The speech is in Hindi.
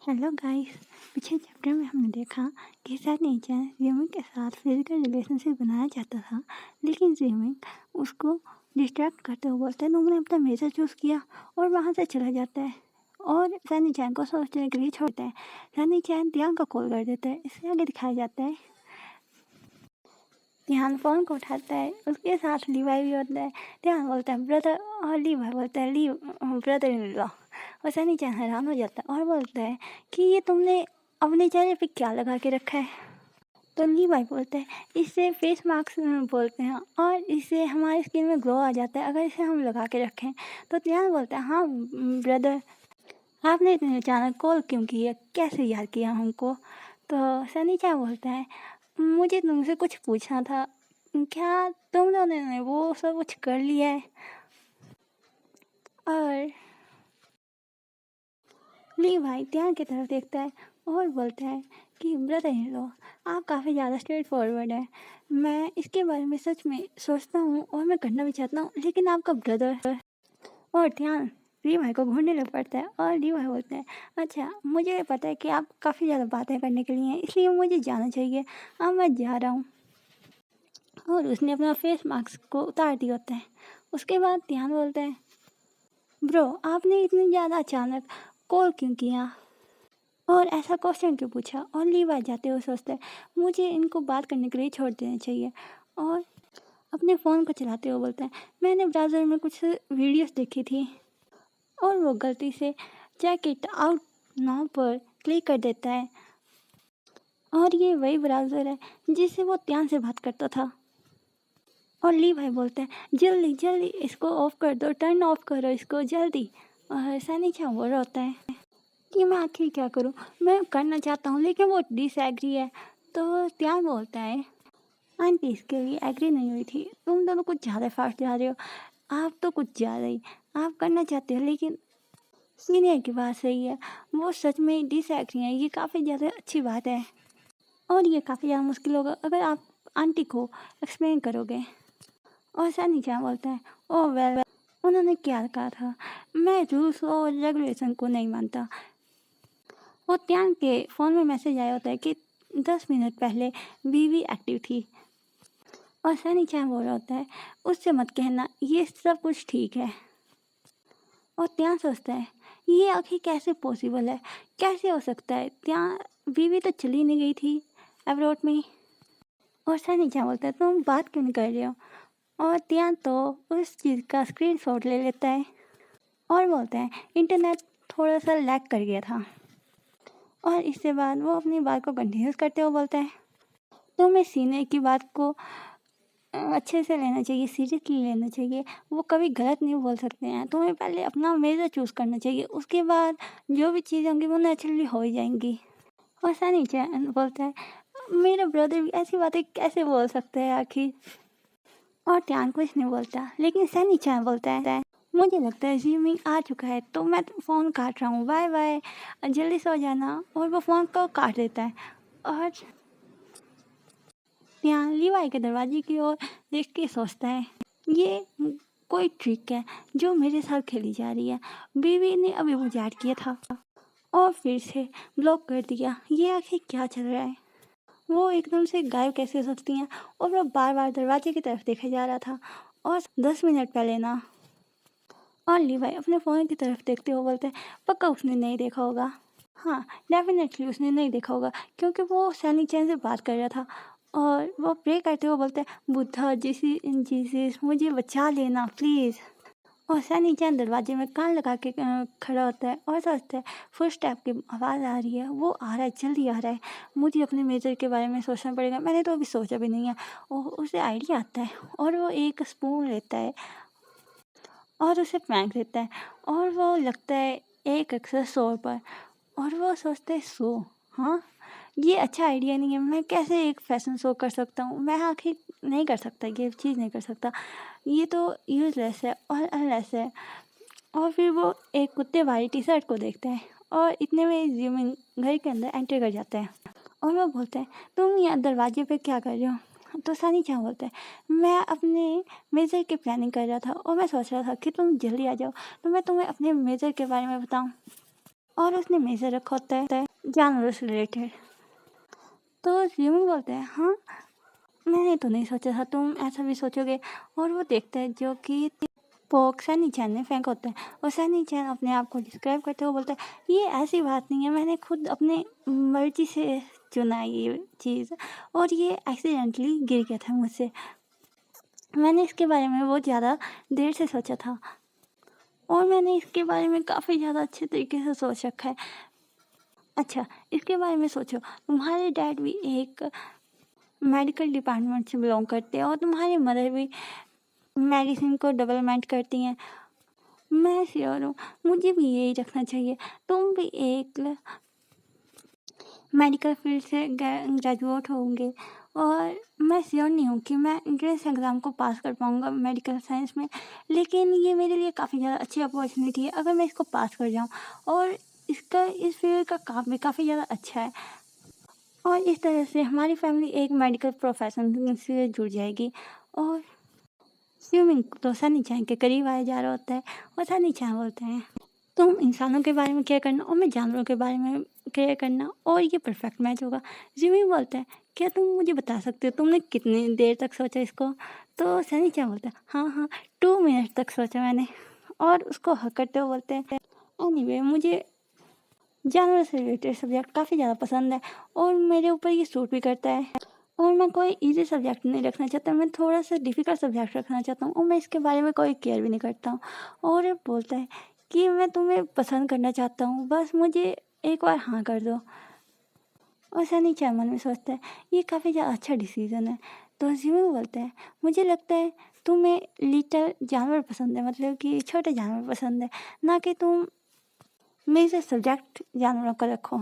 Hello guys. पिछले चैप्टर में हमने देखा कि सैनिचन जिमिंग के साथ फिजिकल रिलेशनशिप बनाया चाहता था, लेकिन जिमिंग उसको डिस्ट्रैक्ट करते हुए बोलते हैं तुमने अपना मेजर चूज़ किया और वहाँ से चला जाता है और सैनिचन को सोचने के लिए छोड़ता है। सैनिचन ध्यान को कॉल कर देता है। इससे आगे दिखाया जाता है ध्यान फ़ोन को उठाता है, उसके साथ लीवाई भी होता है। ध्यान बोलता है ब्रदर और लीवाई बोलता है ब्रदर इन लॉ। और सैनिचन हैरान हो जाता है और बोलता है कि ये तुमने अपने चेहरे पे क्या लगा के रखा है। तो लीवाई बोलता है इससे फेस मास्क बोलते हैं और इससे हमारी स्किन में ग्लो आ जाता है अगर इसे हम लगा के रखें। तो ध्यान बोलता है हाँ ब्रदर, आपने इतने अचानक कॉल क्यों किया, कैसे याद किया हमको। तो सैनिचन बोलता है मुझे तुमसे कुछ पूछना था, क्या तुम दोनों ने वो सब कुछ कर लिया है। और लीवाई ध्यान की तरफ देखता है और बोलता है कि ब्रदर इन लॉ, आप काफ़ी ज़्यादा स्ट्रेट फॉरवर्ड है। मैं इसके बारे में सच में सोचता हूँ और मैं करना भी चाहता हूँ, लेकिन आपका ब्रदर। और ध्यान लीवाई को घूरने लग पड़ता है और लीवाई बोलता है अच्छा मुझे पता है कि आप काफ़ी ज़्यादा बातें करने के लिए हैं, इसलिए मुझे जाना चाहिए, अब मैं जा रहा हूँ। और उसने अपना फेस मास्क को उतार दिया होता है। उसके बाद ध्यान बोलता है ब्रो, आपने इतनी ज़्यादा अचानक कॉल क्यों किया और ऐसा क्वेश्चन क्यों पूछा। और लीवाई जाते हुए सोचता है मुझे इनको बात करने के लिए छोड़ देना चाहिए। और अपने फ़ोन को चलाते हुए बोलता है मैंने ब्राउज़र में कुछ वीडियोस देखी थी। और वो गलती से चेक इट आउट नाउ पर क्लिक कर देता है और ये वही ब्राउज़र है जिससे वो ध्यान से बात करता था। और लीवाई बोलता है जल्दी जल्दी इसको ऑफ कर दो, टर्न ऑफ करो इसको जल्दी। और सैनिचन बोल रहा होता है कि मैं आखिर क्या करूं, मैं करना चाहता हूं लेकिन वो डिसएग्री है। तो ध्यान बोलता है आंटी इसके लिए एग्री नहीं हुई थी, तुम दोनों कुछ ज़्यादा फास्ट जा रहे हो, आप तो कुछ ज़्यादा ही, आप करना चाहते हो लेकिन सीनियर की बात सही है, वो सच में डिसएग्री है, ये काफ़ी ज़्यादा अच्छी बात है और ये काफ़ी ज़्यादा मुश्किल होगा अगर आप आंटी को एक्सप्लेन करोगे। और सैनिचन बोलता है ओह वेल, उन्होंने क्या कहा था, मैं रूल्स और रेगुलेशन को नहीं मानता। और ध्यान के फ़ोन में मैसेज आया होता है कि 10 मिनट पहले बीवी एक्टिव थी। और सैनिचन बोल रहा होता है उससे मत कहना, ये सब कुछ ठीक है। और ध्यान सोचता है ये आखिर कैसे पॉसिबल है, कैसे हो सकता है, ध्यान बीवी तो चली नहीं गई थी अब्रॉड में। और सैनिचन बोलता है तुम बात क्यों नहीं कर रहे हो। और ध्यान तो उस चीज़ का स्क्रीनशॉट ले लेता है और बोलता है इंटरनेट थोड़ा सा लैग कर गया था। और इसके बाद वो अपनी बात को कंटिन्यूस करते हुए बोलता है तुम्हें सीनियर की बात को अच्छे से लेना चाहिए, सीरियसली लेना चाहिए, वो कभी गलत नहीं बोल सकते हैं, तुम्हें पहले अपना मेजर चूज़ करना चाहिए, उसके बाद जो भी चीज़ें होंगी वो नेचुरली हो ही जाएंगी। और सैनिचन बोलता है मेरा ब्रदर भी ऐसी बातें कैसे बोल सकता है आखिर। और ध्यान कुछ नहीं बोलता, लेकिन सैनिचन बोलता है मुझे लगता है जिमिंग आ चुका है तो मैं फ़ोन काट रहा हूँ, बाय बाय, जल्दी सो जाना। और वो फ़ोन को काट देता है और ध्यान लीवाई के दरवाजे की ओर देख के सोचता है ये कोई ट्रिक है जो मेरे साथ खेली जा रही है। बीवी ने अभी मुझे ऐड किया था और फिर से ब्लॉक कर दिया, ये आखिर क्या चल रहा है। वो एकदम से गायब कैसे हो सकती हैं। और वो बार बार दरवाजे की तरफ देखा जा रहा था और 10 मिनट पहले ना। और लीवाई अपने फ़ोन की तरफ देखते हुए बोलते हैं पक्का उसने नहीं देखा होगा। हाँ डेफिनेटली उसने नहीं देखा होगा क्योंकि वो सैनिचन से बात कर रहा था। और वो प्रे करते हुए बोलते हैं बुद्धा जीसस मुझे बचा लेना प्लीज़। और सैनिचन दरवाजे में कान लगा के खड़ा होता है और सोचता है फुट स्टेप की आवाज़ आ रही है, वो आ रहा है, जल्दी आ रहा है, मुझे अपने मेजर के बारे में सोचना पड़ेगा, मैंने तो अभी सोचा भी नहीं है। और उसे आइडिया आता है और वो एक स्पून लेता है और उसे फेंक देता है और वो लगता है एक अक्सर शोर पर। और वो सोचते हैं शो, हाँ ये अच्छा आइडिया नहीं है, मैं कैसे एक फैशन शो कर सकता हूँ, मैं आखिर नहीं कर सकता, ये चीज़ नहीं कर सकता, ये तो यूजलेस है और अनलेस है। और फिर वो एक कुत्ते वाली टी शर्ट को देखता है और इतने में जिमिंग घर के अंदर एंटर कर जाता है। और वो बोलता है तुम यहाँ दरवाजे पे क्या कर रहे हो। तो सैनिचन बोलता है मैं अपने मेजर की प्लानिंग कर रहा था और मैं सोच रहा था कि तुम जल्दी आ जाओ तो मैं तुम्हें अपने मेजर के बारे में बताऊँ। और उसने मेजर रखा होता है जानवरों से रिलेटेड। तो जिमी बोलते हैं, हाँ मैंने तो नहीं सोचा था तुम ऐसा भी सोचोगे। और वो देखता है जो कि पोक सनी चैन ने फेंक होता है, और सनी चैन अपने आप को डिस्क्राइब करते हुए बोलता है, ये ऐसी बात नहीं है, मैंने खुद अपने मर्जी से चुना ये चीज़, और ये एक्सीडेंटली गिर गया था मुझसे। मैंने इसके बारे में बहुत ज़्यादा देर से सोचा था, और मैंने इसके बारे में काफ़ी ज़्यादा अच्छे तरीके से सोच रखा है। अच्छा, इसके बारे में सोचो, तुम्हारे डैड भी एक मेडिकल डिपार्टमेंट से बिलोंग करते हैं, और तुम्हारी मदर भी मेडिसिन को डेवलपमेंट करती हैं। मैं श्योर हूँ मुझे भी यही रखना चाहिए। तुम भी एक मेडिकल फील्ड से ग्रेजुएट होंगे, और मैं श्योर नहीं हूँ कि मैं एंट्रेंस एग्ज़ाम को पास कर पाऊँगा मेडिकल साइंस में, लेकिन ये मेरे लिए काफ़ी ज़्यादा अच्छी अपॉर्चुनिटी है अगर मैं इसको पास कर जाऊँ, और इस फील्ड का काम भी काफ़ी ज़्यादा अच्छा है, और इस तरह से हमारी फैमिली एक मेडिकल प्रोफेशन से जुड़ जाएगी। और स्विमिंग तो सनी चैन के करीब आया जा रहा होता है, और सनी चैन बोलते हैं, तुम इंसानों के बारे में केयर करना और मैं जानवरों के बारे में केयर करना, और ये परफेक्ट मैच होगा। जिमी बोलता है, क्या तुम मुझे बता सकते हो तुमने कितनी देर तक सोचा इसको? तो सनी चैन बोलता है, हाँ 2 मिनट तक सोचा मैंने। और उसको हक करते हुए बोलते हैं, एनीवे मुझे जानवर से रिलेटेड सब्जेक्ट काफ़ी ज़्यादा पसंद है, और मेरे ऊपर ये सूट भी करता है, और मैं कोई इजी सब्जेक्ट नहीं रखना चाहता, मैं थोड़ा सा डिफ़िकल्ट सब्जेक्ट रखना चाहता हूँ, और मैं इसके बारे में कोई केयर भी नहीं करता हूँ। और ये बोलता है कि मैं तुम्हें पसंद करना चाहता हूँ, बस मुझे एक बार हाँ कर दो। और सनी चाय मन में सोचता है, ये काफ़ी ज़्यादा अच्छा डिसीज़न है। तो जिमी बोलता है, मुझे लगता है तुम्हें लिटिल जानवर पसंद है, मतलब कि छोटे जानवर पसंद है, ना कि तुम मेजर सब्जेक्ट जानवरों का रखो।